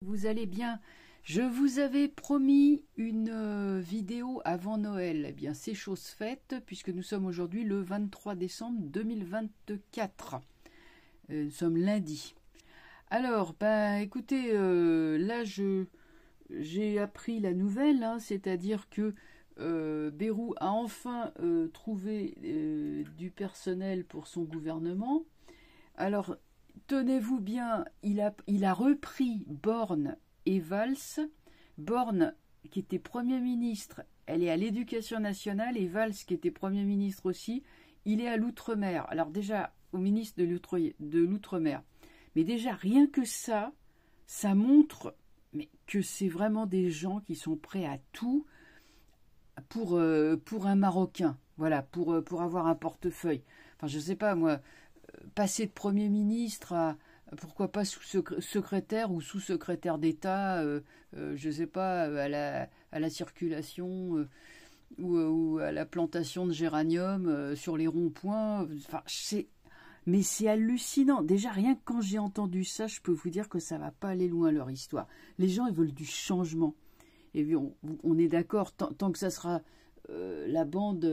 Vous allez bien? Je vous avais promis une vidéo avant Noël. Eh bien, c'est chose faite puisque nous sommes aujourd'hui le 23 décembre 2024. Nous sommes lundi. Alors, écoutez, là, j'ai appris la nouvelle, hein, c'est-à-dire que Bayrou a enfin trouvé du personnel pour son gouvernement. Alors, tenez-vous bien, il a repris Borne et Valls. Borne, qui était Premier ministre, elle est à l'Éducation nationale, et Valls, qui était Premier ministre aussi, il est à l'Outre-mer. Alors déjà, au ministre de l'Outre-mer. Mais déjà, rien que ça montre que c'est vraiment des gens qui sont prêts à tout pour un Marocain. Voilà, pour avoir un portefeuille. Enfin, je sais pas, moi, passer de Premier ministre à, pourquoi pas, secrétaire ou sous-secrétaire d'État, je sais pas, à la circulation ou à la plantation de géranium sur les ronds-points. Enfin, mais c'est hallucinant. Déjà, rien que quand j'ai entendu ça, je peux vous dire que ça va pas aller loin, leur histoire. Les gens, ils veulent du changement. Et on est d'accord, tant que ça sera la bande,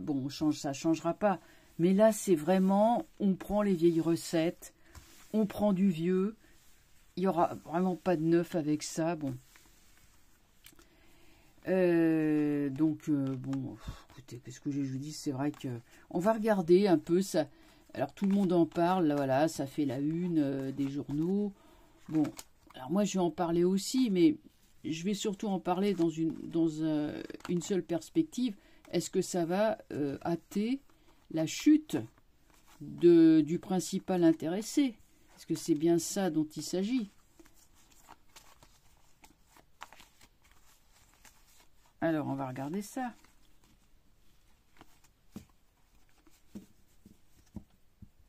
bon, ça changera pas. Mais là, c'est vraiment, on prend les vieilles recettes, on prend du vieux. Il n'y aura vraiment pas de neuf avec ça. Bon. Bon, écoutez, qu'est-ce que je vous dis? C'est vrai que on va regarder un peu ça. Alors, tout le monde en parle, là, voilà, ça fait la une des journaux. Bon, alors moi, je vais en parler aussi, mais je vais surtout en parler dans une seule perspective. Est-ce que ça va hâter la chute du principal intéressé? Est-ce que c'est bien ça dont il s'agit? Alors, on va regarder ça.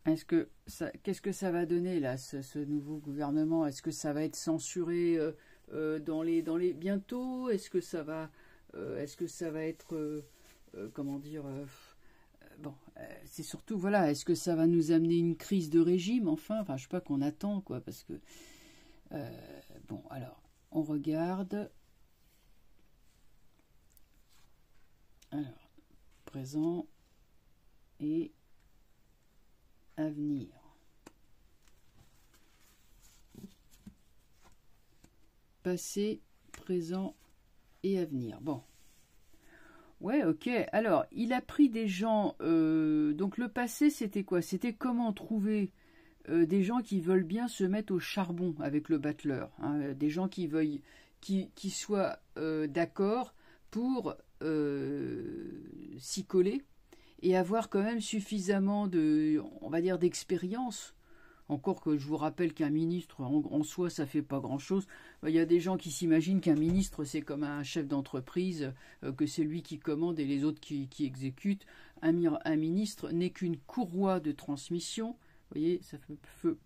Qu'est-ce que ça va donner, là, ce nouveau gouvernement? Est-ce que ça va être censuré bientôt? Est-ce que ça va être, comment dire... Bon, c'est surtout, voilà, est-ce que ça va nous amener une crise de régime, enfin, je sais pas, qu'on attend, quoi, parce que... bon, alors, on regarde. Alors, présent et avenir. Passé, présent et avenir. Bon. Ouais, ok. Alors, il a pris des gens... donc, le passé, c'était quoi? C'était comment trouver des gens qui veulent bien se mettre au charbon avec le battleur. Hein, des gens qui soient d'accord pour s'y coller et avoir quand même suffisamment on va dire, d'expérience. Encore que je vous rappelle qu'un ministre, en soi, ça fait pas grand-chose. Il y a des gens qui s'imaginent qu'un ministre, c'est comme un chef d'entreprise, que c'est lui qui commande et les autres qui exécutent. Un ministre n'est qu'une courroie de transmission. Vous voyez, ça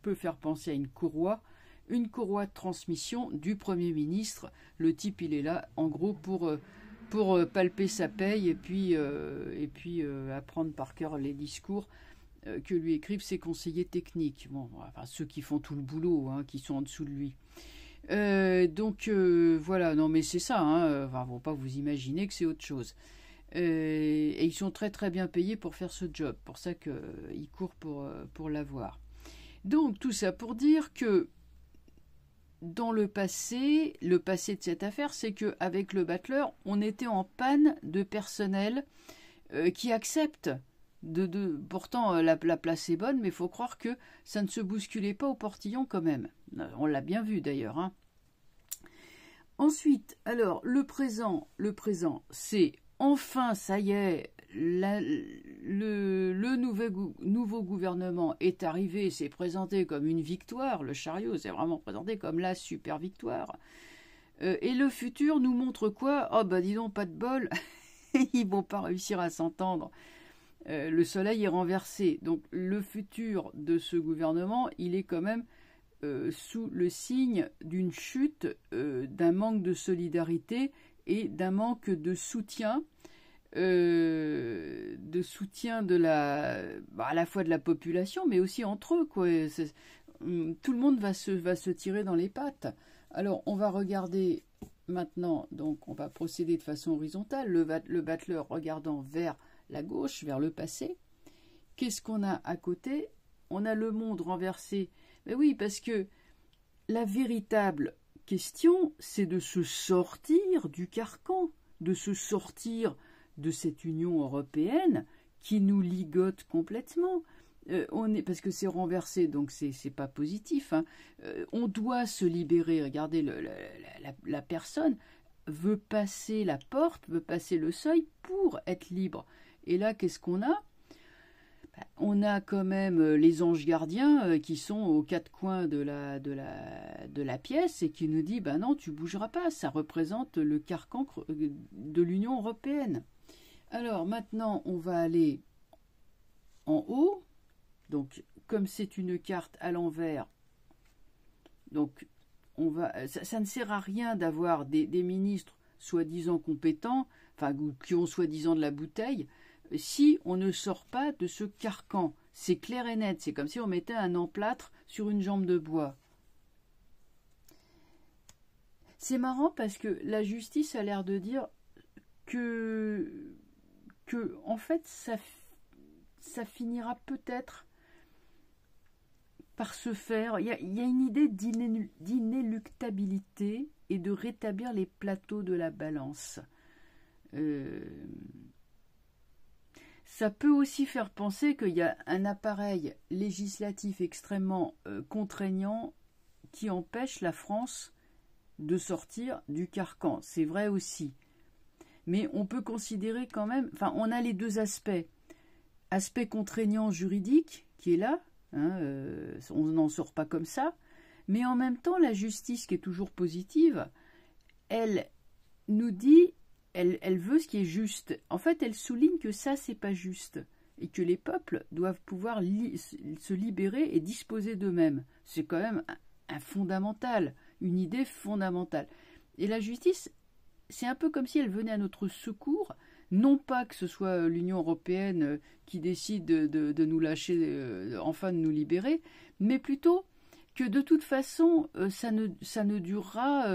peut faire penser à une courroie de transmission du Premier ministre. Le type, il est là, en gros, pour palper sa paye et puis apprendre par cœur les discours que lui écrivent ses conseillers techniques. Bon, enfin, ceux qui font tout le boulot, hein, qui sont en dessous de lui. Voilà, non mais c'est ça, hein, enfin, faut pas vous imaginer que c'est autre chose. Et ils sont très très bien payés pour faire ce job, pour ça qu'ils courent pour l'avoir. Donc tout ça pour dire que dans le passé de cette affaire, c'est qu'avec le battleur, on était en panne de personnel qui accepte. Pourtant, la place est bonne, mais il faut croire que ça ne se bousculait pas au portillon quand même. On l'a bien vu d'ailleurs. Hein. Ensuite, alors, le présent, c'est enfin, ça y est, le nouveau gouvernement est arrivé, s'est présenté comme une victoire. Le chariot s'est vraiment présenté comme la super victoire. Et le futur nous montre quoi? Oh, dis donc, pas de bol, ils vont pas réussir à s'entendre. Le soleil est renversé. Donc le futur de ce gouvernement, il est quand même sous le signe d'une chute, d'un manque de solidarité et d'un manque de soutien, à la fois de la population, mais aussi entre eux, quoi. Tout le monde va se tirer dans les pattes. Alors, on va regarder maintenant, donc on va procéder de façon horizontale, le battleur regardant vers la gauche, vers le passé. Qu'est-ce qu'on a à côté? On a le monde renversé. Mais oui, parce que la véritable question, c'est de se sortir du carcan, de se sortir de cette Union européenne qui nous ligote complètement. Parce que c'est renversé, donc c'est pas positif. Hein. On doit se libérer. Regardez, la personne veut passer la porte, veut passer le seuil pour être libre. Et là, qu'est-ce qu'on a? On a quand même les anges gardiens qui sont aux quatre coins de la pièce et qui nous disent ben non, tu bougeras pas, ça représente le carcan de l'Union européenne. Alors maintenant, on va aller en haut. Donc, comme c'est une carte à l'envers, donc ça ne sert à rien d'avoir des ministres soi-disant compétents, enfin qui ont soi-disant de la bouteille, si on ne sort pas de ce carcan. C'est clair et net, c'est comme si on mettait un emplâtre sur une jambe de bois. C'est marrant parce que la justice a l'air de dire que en fait, ça finira peut-être par se faire. Il y a une idée d'inéluctabilité et de rétablir les plateaux de la balance. Ça peut aussi faire penser qu'il y a un appareil législatif extrêmement contraignant qui empêche la France de sortir du carcan. C'est vrai aussi. Mais on peut considérer quand même... Enfin, on a les deux aspects. Aspect contraignant juridique, qui est là. Hein, on n'en sort pas comme ça. Mais en même temps, la justice, qui est toujours positive, elle nous dit... Elle veut ce qui est juste. En fait, elle souligne que ça, c'est pas juste. Et que les peuples doivent pouvoir se libérer et disposer d'eux-mêmes. C'est quand même un fondamental, une idée fondamentale. Et la justice, c'est un peu comme si elle venait à notre secours. Non pas que ce soit l'Union européenne qui décide de nous lâcher, enfin de nous libérer, mais plutôt que de toute façon, ça ne durera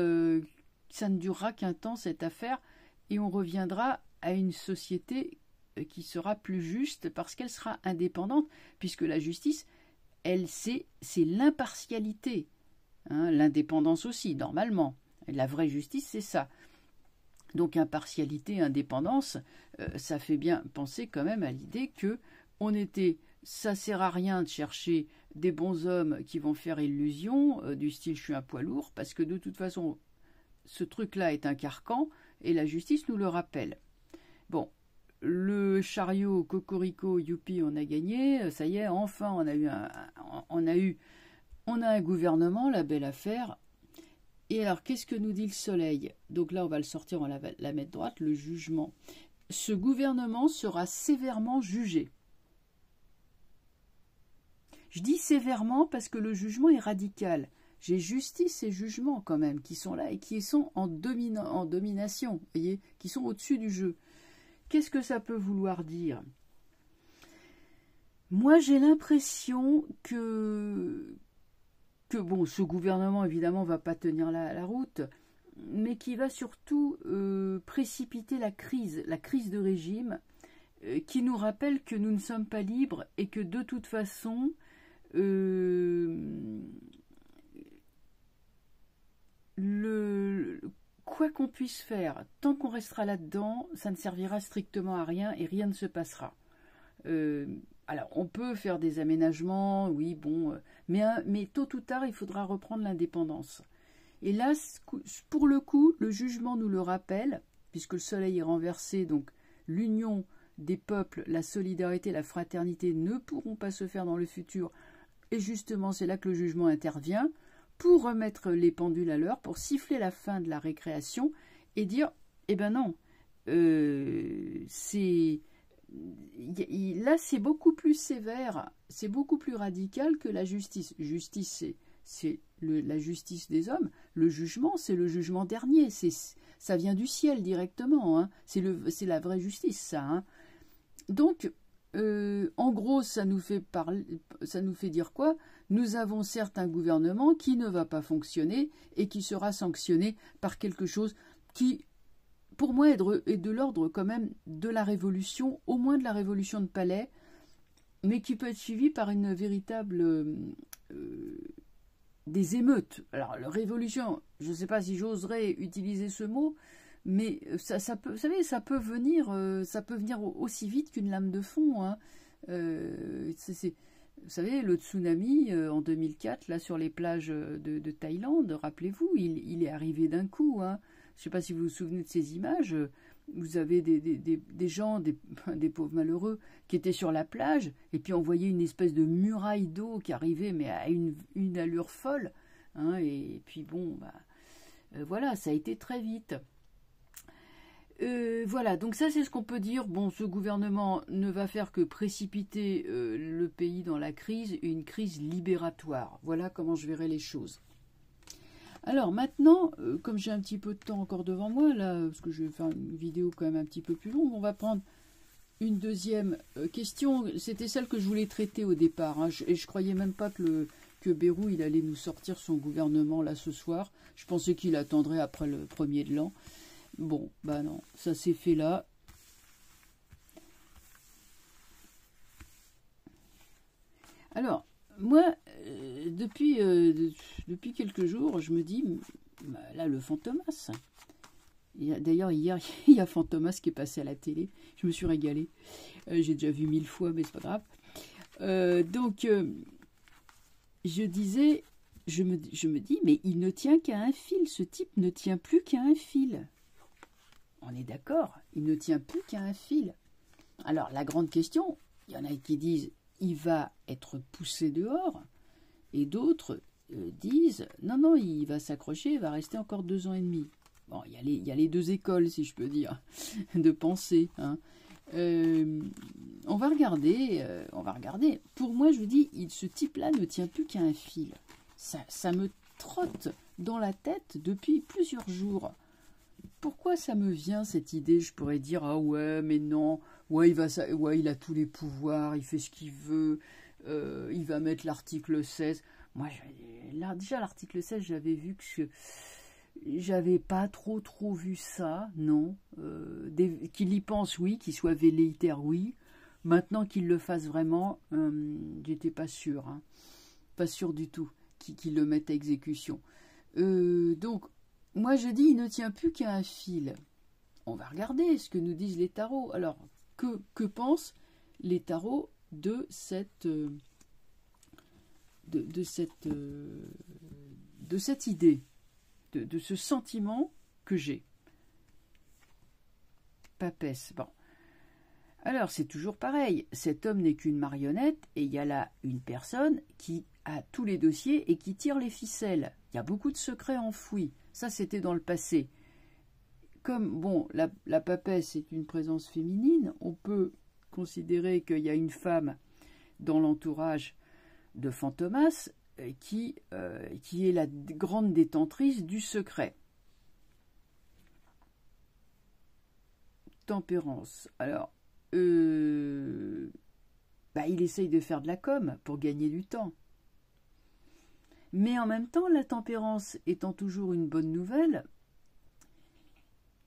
qu'un temps, cette affaire. Et on reviendra à une société qui sera plus juste parce qu'elle sera indépendante, puisque la justice, c'est l'impartialité. Hein, l'indépendance aussi, normalement. La vraie justice, c'est ça. Donc impartialité, indépendance, ça fait bien penser quand même à l'idée que ça sert à rien de chercher des bons hommes qui vont faire illusion, du style je suis un poids lourd, parce que de toute façon, ce truc-là est un carcan, et la justice nous le rappelle. Bon, le chariot, cocorico, youpi, on a gagné. Ça y est, enfin, on a un gouvernement, la belle affaire. Et alors, qu'est-ce que nous dit le soleil? Donc là, on va le sortir, on va la mettre droite, le jugement. Ce gouvernement sera sévèrement jugé. Je dis sévèrement parce que le jugement est radical. J'ai justice et jugement quand même qui sont là et qui sont en domination, vous voyez, qui sont au-dessus du jeu. Qu'est-ce que ça peut vouloir dire? Moi, j'ai l'impression que bon, ce gouvernement, évidemment, va pas tenir la route, mais qui va surtout précipiter la crise de régime, qui nous rappelle que nous ne sommes pas libres et que de toute façon... quoi qu'on puisse faire, tant qu'on restera là-dedans, ça ne servira strictement à rien et rien ne se passera. Alors, on peut faire des aménagements, oui, bon, mais tôt ou tard, il faudra reprendre l'indépendance. Et là, pour le coup, le jugement nous le rappelle, puisque le soleil est renversé, donc l'union des peuples, la solidarité, la fraternité ne pourront pas se faire dans le futur. Et justement, c'est là que le jugement intervient, pour remettre les pendules à l'heure, pour siffler la fin de la récréation et dire, eh ben non, là c'est beaucoup plus sévère, c'est beaucoup plus radical que la justice. Justice, c'est la justice des hommes, le jugement, c'est le jugement dernier, ça vient du ciel directement, hein. C'est la vraie justice, ça. Hein. Donc, en gros, ça nous fait dire quoi? nous avons certes un gouvernement qui ne va pas fonctionner et qui sera sanctionné par quelque chose qui, pour moi, est de l'ordre quand même de la révolution, au moins de la révolution de Palais, mais qui peut être suivi par une véritable des émeutes. Alors, la révolution, je ne sais pas si j'oserais utiliser ce mot, mais ça peut, vous savez, ça peut venir aussi vite qu'une lame de fond. Hein. Vous savez, le tsunami en 2004, là sur les plages de Thaïlande, rappelez-vous, il est arrivé d'un coup. Hein. Je ne sais pas si vous vous souvenez de ces images. Vous avez des gens, des pauvres malheureux, qui étaient sur la plage, et puis on voyait une espèce de muraille d'eau qui arrivait, mais à une allure folle. Hein, et puis bon, voilà, ça a été très vite. Voilà, donc ça c'est ce qu'on peut dire. Bon, ce gouvernement ne va faire que précipiter le pays dans la crise, une crise libératoire. Voilà comment je verrai les choses. Alors maintenant, comme j'ai un petit peu de temps encore devant moi, là, parce que je vais faire une vidéo quand même un petit peu plus longue, on va prendre une deuxième question. C'était celle que je voulais traiter au départ, hein, et je croyais même pas que Bayrou il allait nous sortir son gouvernement là ce soir. Je pensais qu'il attendrait après le 1er de l'an. Bon, bah non, ça s'est fait là. Alors, moi, depuis quelques jours, je me dis, là, le Fantomas. D'ailleurs, hier, il y a Fantomas qui est passé à la télé. Je me suis régalée. J'ai déjà vu 1000 fois, mais c'est pas grave. Donc, je disais, je me dis, mais il ne tient qu'à un fil. Ce type ne tient plus qu'à un fil. On est d'accord, il ne tient plus qu'à un fil. Alors, la grande question, il y en a qui disent, il va être poussé dehors, et d'autres disent, non, il va s'accrocher, il va rester encore 2 ans et demi. Bon, il y a les deux écoles, si je peux dire, de pensée. Hein. On va regarder. Pour moi, je vous dis, ce type-là ne tient plus qu'à un fil. Ça me trotte dans la tête depuis plusieurs jours. Pourquoi ça me vient cette idée? Je pourrais dire, ah ouais, mais non, ouais, il a tous les pouvoirs, il fait ce qu'il veut, il va mettre l'article 16. Moi, déjà l'article 16, j'avais vu que j'avais pas trop vu ça, non. Qu'il y pense, oui, qu'il soit velléitaire, oui. Maintenant qu'il le fasse vraiment, j'étais pas sûre, hein. Pas sûre du tout qu'il le mette à exécution. Donc, moi, je dis, il ne tient plus qu'à un fil. On va regarder ce que nous disent les tarots. Alors, que pensent les tarots de cette idée, de ce sentiment que j'ai? Papesse. Bon. Alors, c'est toujours pareil. Cet homme n'est qu'une marionnette et il y a là une personne qui a tous les dossiers et qui tire les ficelles. Il y a beaucoup de secrets enfouis. Ça, c'était dans le passé. Comme, bon, la papesse est une présence féminine, on peut considérer qu'il y a une femme dans l'entourage de Fantomas qui est la grande détentrice du secret. Tempérance. Alors, il essaye de faire de la com pour gagner du temps. Mais en même temps, la tempérance étant toujours une bonne nouvelle,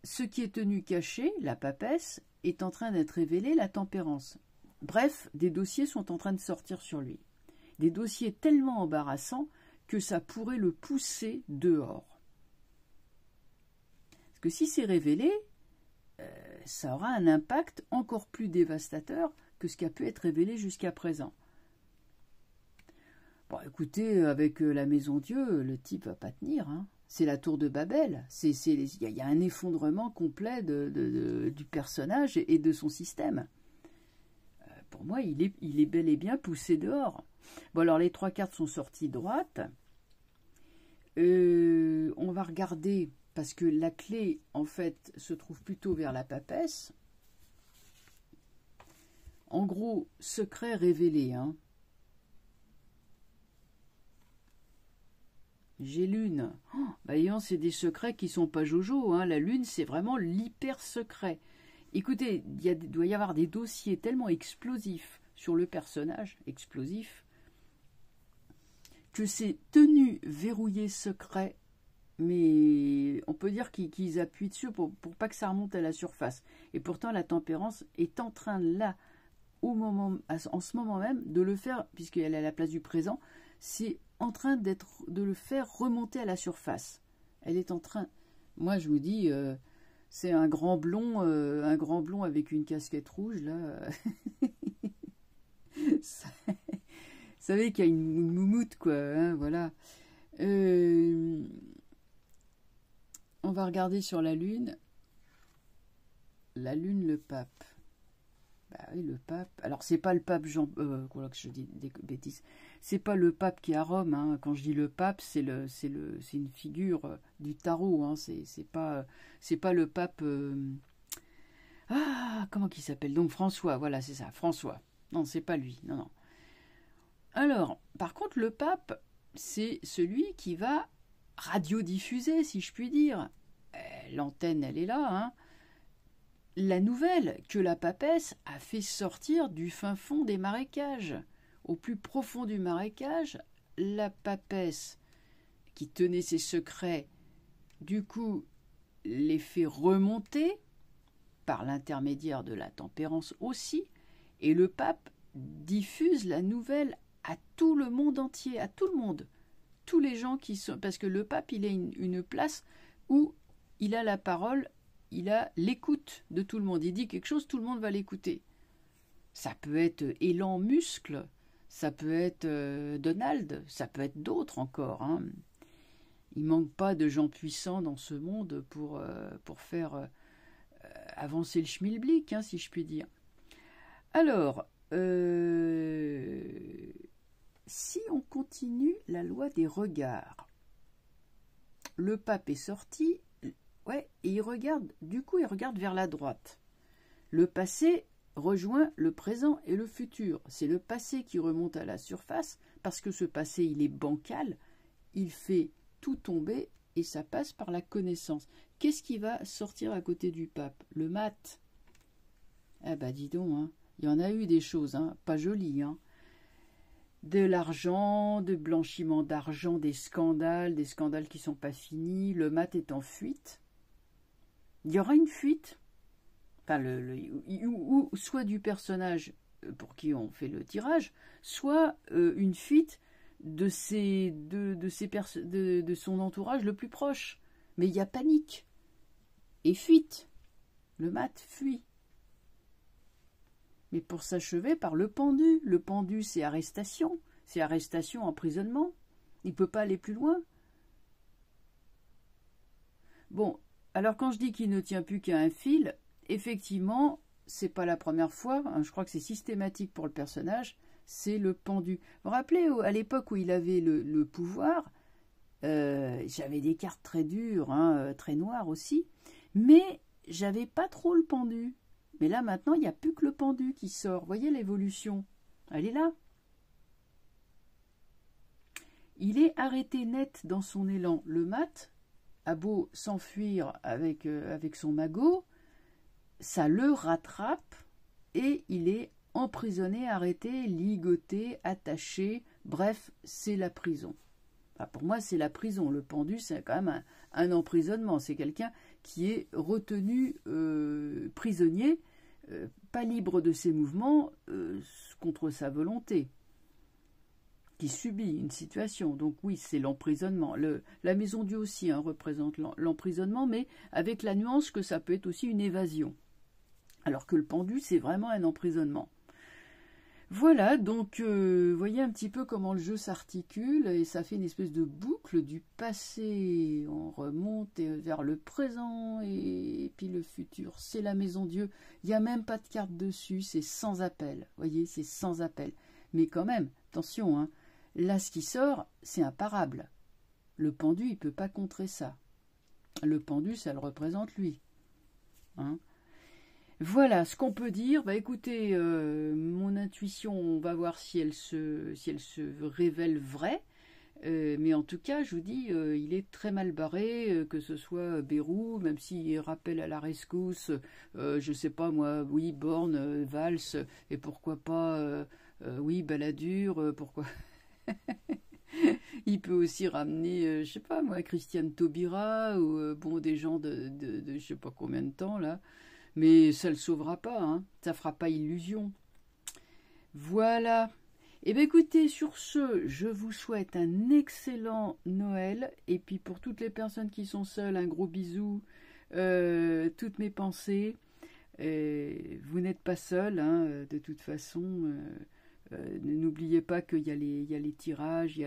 ce qui est tenu caché, la papesse, est en train d'être révélé, la tempérance. Bref, des dossiers sont en train de sortir sur lui. Des dossiers tellement embarrassants que ça pourrait le pousser dehors. Parce que si c'est révélé, ça aura un impact encore plus dévastateur que ce qui a pu être révélé jusqu'à présent. Bon, écoutez, avec la Maison Dieu, le type va pas tenir. Hein. C'est la tour de Babel. Il y a un effondrement complet du personnage et de son système. Pour moi, il est bel et bien poussé dehors. Bon, alors les 3 cartes sont sorties droites. On va regarder, parce que la clé, en fait, se trouve plutôt vers la papesse. En gros, secret révélé, hein. J'ai lune. Oh, c'est des secrets qui sont pas jojo. Hein. La lune, c'est vraiment l'hyper secret. Écoutez, doit y avoir des dossiers tellement explosifs sur le personnage, explosif, que c'est tenu verrouillé secret, mais on peut dire qu'ils appuient dessus pour pas que ça remonte à la surface. Et pourtant, la tempérance est en train, là, en ce moment même, de le faire, puisqu'elle est à la place du présent, c'est en train de le faire remonter à la surface. Elle est en train... Moi, je vous dis, c'est un grand blond avec une casquette rouge, là. Vous savez qu'il y a une moumoute, quoi, hein, voilà. On va regarder sur la Lune. La Lune, le pape. Bah oui, le pape. Alors, c'est pas le pape Jean... voilà que je dis des bêtises. C'est pas le pape qui est à Rome, hein. Quand je dis le pape, c'est une figure du tarot, hein. C'est pas le pape... Ah, comment qu'il s'appelle? Donc, François, voilà, c'est ça, François. Non, c'est pas lui, non, non. Alors, par contre, le pape, c'est celui qui va radiodiffuser, si je puis dire. L'antenne, elle est là, hein. La nouvelle que la papesse a fait sortir du fin fond des marécages. Au plus profond du marécage, la papesse, qui tenait ses secrets, du coup, les fait remonter, par l'intermédiaire de la tempérance aussi, et le pape diffuse la nouvelle à tout le monde entier, à tout le monde. Tous les gens qui sont... Parce que le pape, il a une place où il a la parole, il a l'écoute de tout le monde. Il dit quelque chose, tout le monde va l'écouter. Ça peut être Élan Muscle, ça peut être Donald, ça peut être d'autres encore, hein. Il ne manque pas de gens puissants dans ce monde pour faire avancer le schmilblick, hein, si je puis dire. Alors, si on continue la loi des regards, le pape est sorti, ouais, et il regarde vers la droite. Le passé rejoint le présent et le futur. C'est le passé qui remonte à la surface, parce que ce passé, il est bancal, il fait tout tomber, et ça passe par la connaissance. Qu'est-ce qui va sortir à côté du pape? Le mat. Ah bah dis donc, hein. Il y en a eu des choses, hein, pas jolies, hein. De l'argent, de blanchiment d'argent, des scandales qui ne sont pas finis. Le mat est en fuite. Il y aura une fuite, enfin, ou soit du personnage pour qui on fait le tirage, soit une fuite de son entourage le plus proche. Mais il y a panique et fuite. Le mat fuit. Mais pour s'achever par le pendu. Le pendu, c'est arrestation. C'est arrestation, emprisonnement. Il ne peut pas aller plus loin. Bon, alors quand je dis qu'il ne tient plus qu'à un fil, effectivement, c'est pas la première fois, hein, je crois que c'est systématique pour le personnage, c'est le pendu. Vous vous rappelez, à l'époque où il avait le pouvoir, j'avais des cartes très dures, hein, très noires aussi, mais j'avais pas trop le pendu. Mais là, maintenant, il n'y a plus que le pendu qui sort. Vous voyez l'évolution? Elle est là. Il est arrêté net dans son élan. Le mat a beau s'enfuir avec son magot, ça le rattrape et il est emprisonné, arrêté, ligoté, attaché. Bref, c'est la prison. Enfin, pour moi, c'est la prison. Le pendu, c'est quand même un emprisonnement. C'est quelqu'un qui est retenu prisonnier, pas libre de ses mouvements, contre sa volonté, qui subit une situation. Donc oui, c'est l'emprisonnement. La Maison Dieu aussi, hein, représente l'emprisonnement, mais avec la nuance que ça peut être aussi une évasion. Alors que le pendu, c'est vraiment un emprisonnement. Voilà, donc voyez un petit peu comment le jeu s'articule, et ça fait une espèce de boucle du passé. On remonte vers le présent, et puis le futur. C'est la Maison Dieu. Il n'y a même pas de carte dessus, c'est sans appel. Voyez, c'est sans appel. Mais quand même, attention, hein, là, ce qui sort, c'est imparable. Le pendu, il ne peut pas contrer ça. Le pendu, ça le représente lui. Hein. Voilà ce qu'on peut dire. Bah, écoutez, mon intuition, on va voir si elle se révèle vraie. Mais en tout cas, je vous dis, il est très mal barré, que ce soit Bérou, même s'il rappelle à la rescousse, je sais pas moi, oui, Borne, Valls, et pourquoi pas, oui, Balladur, pourquoi... Il peut aussi ramener, je sais pas moi, Christiane Taubira ou bon des gens de je sais pas combien de temps là. Mais ça le sauvera pas, hein. Ça fera pas illusion. Voilà. Eh bien écoutez, sur ce, je vous souhaite un excellent Noël. Et puis pour toutes les personnes qui sont seules, un gros bisou. Toutes mes pensées. Vous n'êtes pas seul, hein, de toute façon. N'oubliez pas qu'il y a les tirages,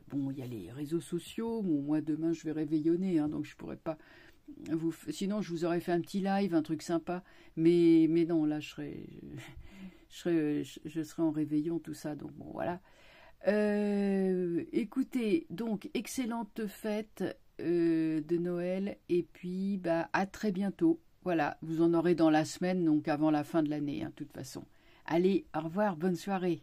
bon, il y a les réseaux sociaux. Bon, moi demain je vais réveillonner, hein, donc je pourrais pas sinon je vous aurais fait un petit live, un truc sympa. Mais non, là je serais en réveillon, tout ça. Donc bon, voilà. Écoutez, donc excellente fête de Noël et puis bah à très bientôt. Voilà, vous en aurez dans la semaine, donc avant la fin de l'année, hein, de toute façon. Allez, au revoir, bonne soirée.